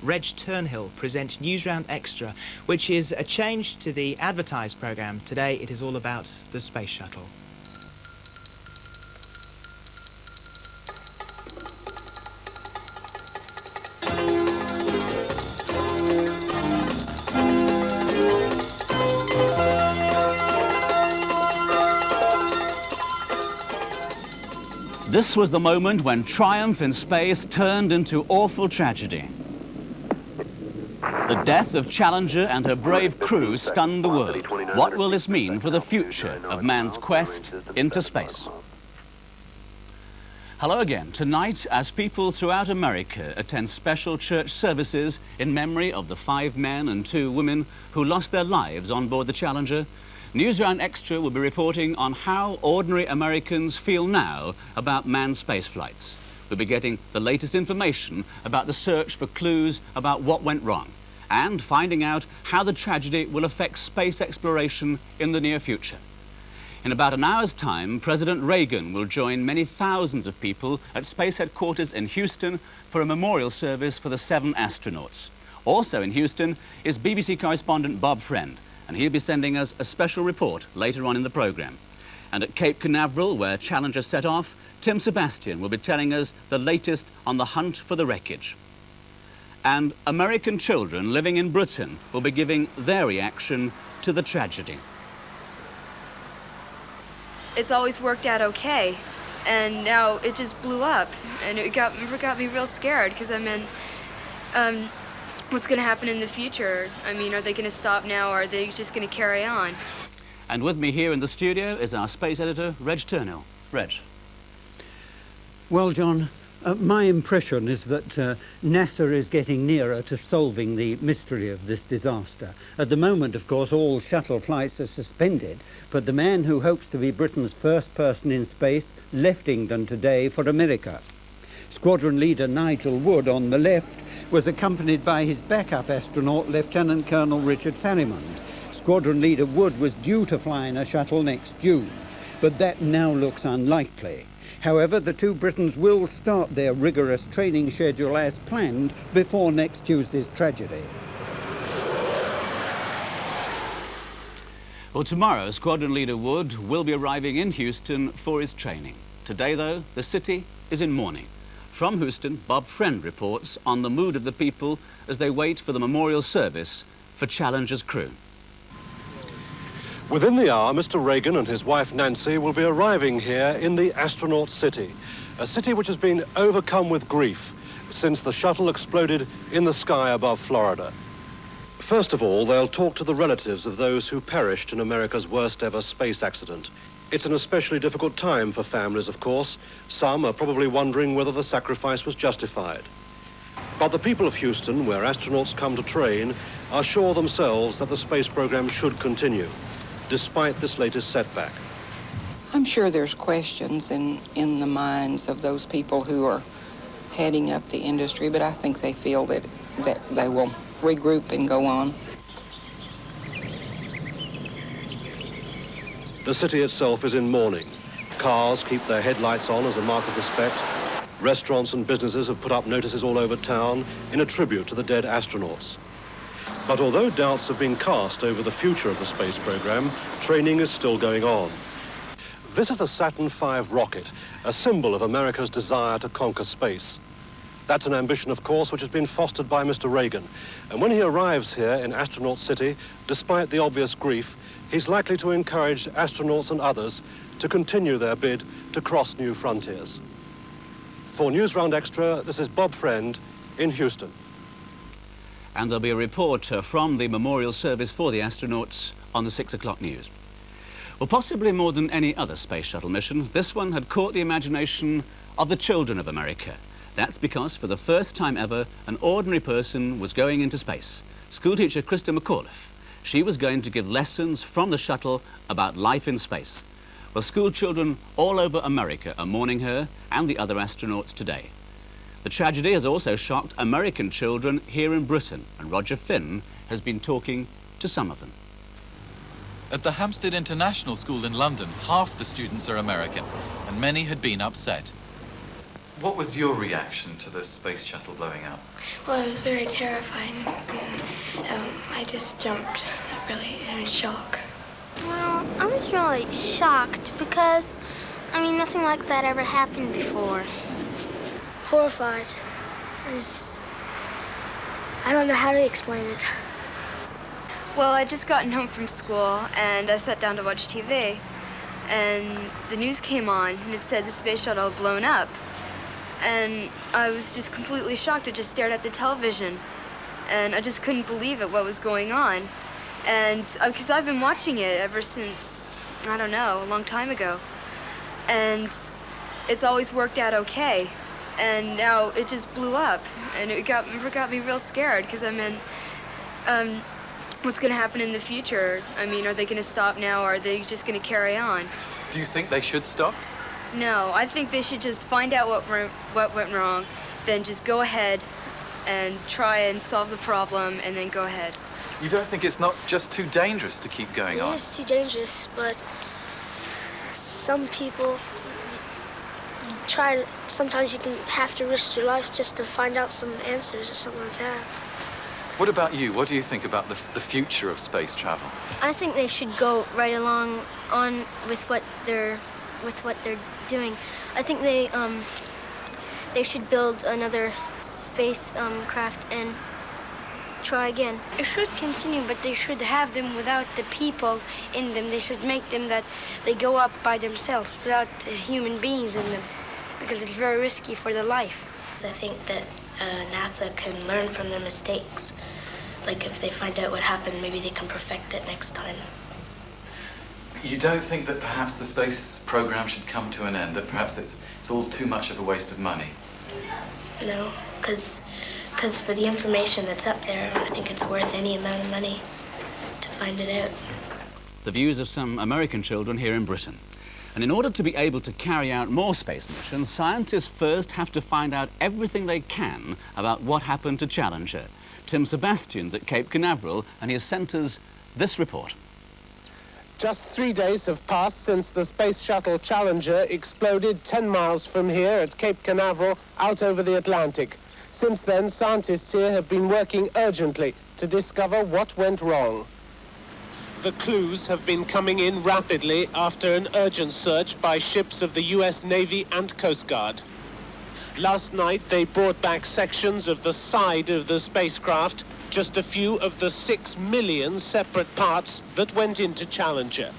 Reg Turnhill present Newsround Extra, which is a change to the advertised programme. Today it is all about the Space Shuttle. This was the moment when triumph in space turned into awful tragedy. The death of Challenger and her brave crew stunned the world. What will this mean for the future of man's quest into space? Hello again. Tonight, as people throughout America attend special church services in memory of the 5 men and 2 women who lost their lives on board the Challenger, Newsround Extra will be reporting on how ordinary Americans feel now about manned space flights. We'll be getting the latest information about the search for clues about what went wrong and finding out how the tragedy will affect space exploration in the near future. In about an hour's time, President Reagan will join many thousands of people at Space Headquarters in Houston for a memorial service for the 7 astronauts. Also in Houston is BBC correspondent Bob Friend, and he'll be sending us a special report later on in the programme. And at Cape Canaveral, where Challenger set off, Tim Sebastian will be telling us the latest on the hunt for the wreckage. And American children living in Britain will be giving their reaction to the tragedy. It's always worked out okay, and now it just blew up, and it got me real scared, because what's going to happen in the future? I mean, are they going to stop now, or are they just going to carry on? And with me here in the studio is our space editor, Reg Turnhill. Reg. Well, John, my impression is that NASA is getting nearer to solving the mystery of this disaster. At the moment, of course, all shuttle flights are suspended, but the man who hopes to be Britain's first person in space left England today for America. Squadron leader Nigel Wood, on the left, was accompanied by his backup astronaut, Lieutenant Colonel Richard Ferrimond. Squadron leader Wood was due to fly in a shuttle next June, but that now looks unlikely. However, the 2 Britons will start their rigorous training schedule as planned before next Tuesday's tragedy. Well, tomorrow, Squadron leader Wood will be arriving in Houston for his training. Today, though, the city is in mourning. From Houston, Bob Friend reports on the mood of the people as they wait for the memorial service for Challenger's crew. Within the hour, Mr. Reagan and his wife Nancy will be arriving here in the astronaut city, a city which has been overcome with grief since the shuttle exploded in the sky above Florida. First of all, they'll talk to the relatives of those who perished in America's worst ever space accident. It's an especially difficult time for families, of course. Some are probably wondering whether the sacrifice was justified. But the people of Houston, where astronauts come to train, are sure themselves that the space program should continue, despite this latest setback. I'm sure there's questions in the minds of those people who are heading up the industry, but I think they feel that they will regroup and go on. The city itself is in mourning. Cars keep their headlights on as a mark of respect. Restaurants and businesses have put up notices all over town in a tribute to the dead astronauts. But although doubts have been cast over the future of the space program, training is still going on. This is a Saturn V rocket, a symbol of America's desire to conquer space. That's an ambition, of course, which has been fostered by Mr. Reagan. And when he arrives here in Astronaut City, despite the obvious grief, he's likely to encourage astronauts and others to continue their bid to cross new frontiers. For Newsround Extra, this is Bob Friend in Houston. And there'll be a report from the memorial service for the astronauts on the 6 o'clock news. Well, possibly more than any other space shuttle mission, this one had caught the imagination of the children of America. That's because for the first time ever, an ordinary person was going into space. Schoolteacher Krista McAuliffe. She was going to give lessons from the shuttle about life in space. Well, school children all over America are mourning her and the other astronauts today. The tragedy has also shocked American children here in Britain, and Roger Finn has been talking to some of them. At the Hampstead International School in London, half the students are American, and many had been upset. What was your reaction to the space shuttle blowing up? Well, it was very terrifying. I just jumped really in shock. Well, I was really shocked because, I mean, nothing like that ever happened before. Horrified. I don't know how to explain it. Well, I just gotten home from school and I sat down to watch TV. And the news came on and it said the space shuttle had blown up. And I was just completely shocked. I just stared at the television. And I just couldn't believe it, what was going on. And because I've been watching it ever since, I don't know, a long time ago. And it's always worked out okay. And now it just blew up. And it got me real scared because I mean, what's going to happen in the future? I mean, are they going to stop now or are they just going to carry on? Do you think they should stop? No, I think they should just find out what went wrong, then just go ahead and try and solve the problem and then go ahead. You don't think it's not just too dangerous to keep going on? It is too dangerous, but some people sometimes you can have to risk your life just to find out some answers or something like that. What about you? What do you think about the future of space travel? I think they should go right along on with what they're doing. I think they should build another space craft and try again. It should continue, but they should have them without the people in them. They should make them that they go up by themselves without human beings in them, because it's very risky for their life. I think that NASA can learn from their mistakes. Like if they find out what happened, maybe they can perfect it next time. You don't think that perhaps the space program should come to an end, that perhaps it's all too much of a waste of money? No, because for the information that's up there, I think it's worth any amount of money to find it out. The views of some American children here in Britain. And in order to be able to carry out more space missions, scientists first have to find out everything they can about what happened to Challenger. Tim Sebastian's at Cape Canaveral, and he has sent us this report. Just 3 days have passed since the space shuttle Challenger exploded 10 miles from here at Cape Canaveral out over the Atlantic. Since then, scientists here have been working urgently to discover what went wrong. The clues have been coming in rapidly after an urgent search by ships of the US Navy and Coast Guard. Last night, they brought back sections of the side of the spacecraft, just a few of the 6 million separate parts that went into Challenger.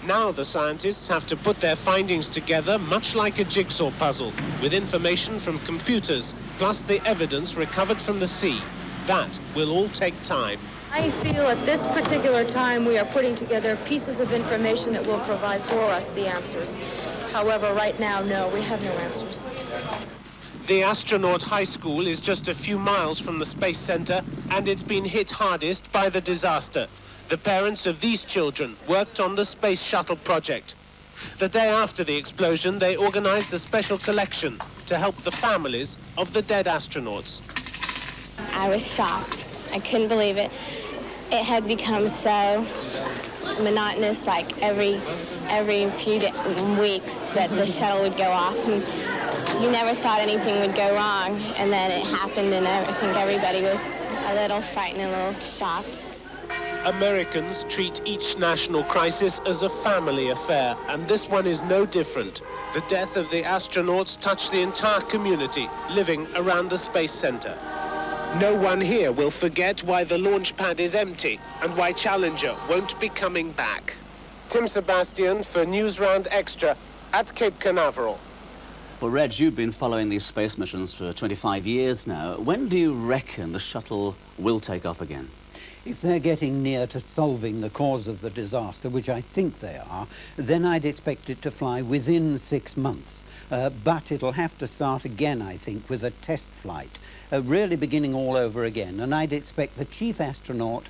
Now the scientists have to put their findings together much like a jigsaw puzzle, with information from computers, plus the evidence recovered from the sea. That will all take time. I feel at this particular time we are putting together pieces of information that will provide for us the answers. However, right now, no, we have no answers. The astronaut high school is just a few miles from the Space Center, and it's been hit hardest by the disaster. The parents of these children worked on the space shuttle project. The day after the explosion, they organized a special collection to help the families of the dead astronauts. I was shocked. I couldn't believe it. It had become so monotonous, like every few weeks that the shuttle would go off, and you never thought anything would go wrong, and then it happened, and I think everybody was a little frightened, a little shocked. Americans treat each national crisis as a family affair, and this one is no different. The death of the astronauts touched the entire community living around the Space Center. No one here will forget why the launch pad is empty and why Challenger won't be coming back. Tim Sebastian for Newsround Extra at Cape Canaveral. Well, Reg, you've been following these space missions for 25 years now. When do you reckon the shuttle will take off again? If they're getting near to solving the cause of the disaster, which I think they are, then I'd expect it to fly within 6 months. But it'll have to start again, I think, with a test flight, really beginning all over again. And I'd expect the chief astronaut,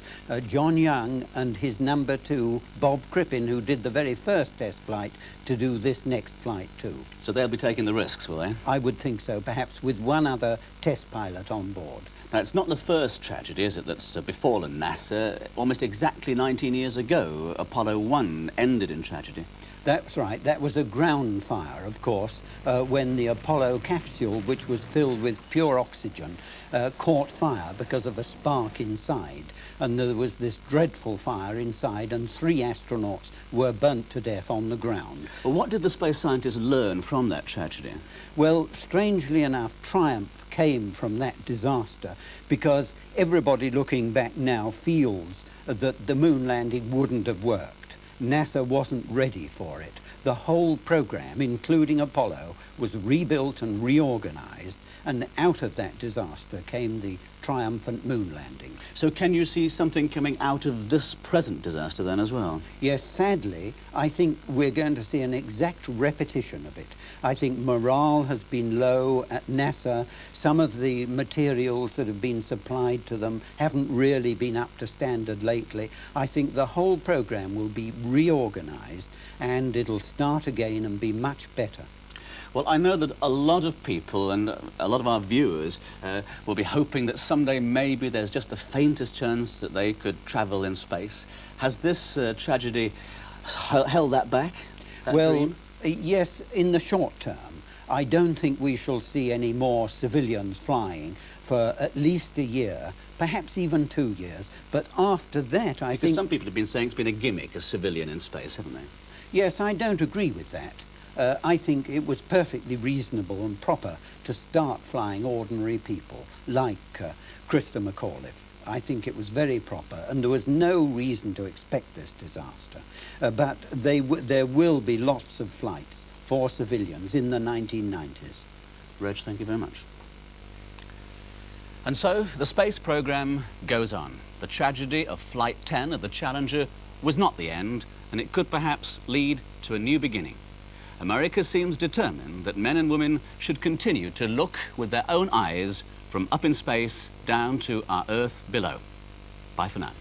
John Young, and his number 2, Bob Crippen, who did the very first test flight, to do this next flight too. So they'll be taking the risks, will they? I would think so, perhaps with one other test pilot on board. Now, it's not the first tragedy, is it, that's befallen NASA. Almost exactly 19 years ago, Apollo 1 ended in tragedy. That's right. That was a ground fire, of course, when the Apollo capsule, which was filled with pure oxygen, caught fire because of a spark inside. And there was this dreadful fire inside, and 3 astronauts were burnt to death on the ground. Well, what did the space scientists learn from that tragedy? Well, strangely enough, triumph came from that disaster, because everybody looking back now feels that the moon landing wouldn't have worked. NASA wasn't ready for it. The whole program, including Apollo, was rebuilt and reorganized, and out of that disaster came the triumphant moon landing. So can you see something coming out of this present disaster then as well? Yes, sadly, I think we're going to see an exact repetition of it. I think morale has been low at NASA. Some of the materials that have been supplied to them haven't really been up to standard lately. I think the whole program will be reorganized, and it'll start again and be much better. Well, I know that a lot of people and a lot of our viewers will be hoping that someday maybe there's just the faintest chance that they could travel in space. Has this tragedy held that back? Well, dream? Yes, in the short term. I don't think we shall see any more civilians flying for at least a year, perhaps even 2 years. But after that, I think... Some people have been saying it's been a gimmick, a civilian in space, haven't they? Yes, I don't agree with that. I think it was perfectly reasonable and proper to start flying ordinary people, like Krista McAuliffe. I think it was very proper, and there was no reason to expect this disaster. But there will be lots of flights for civilians in the 1990s. Reg, thank you very much. And so the space program goes on. The tragedy of Flight 10 of the Challenger was not the end, and it could perhaps lead to a new beginning. America seems determined that men and women should continue to look with their own eyes from up in space down to our Earth below. Bye for now.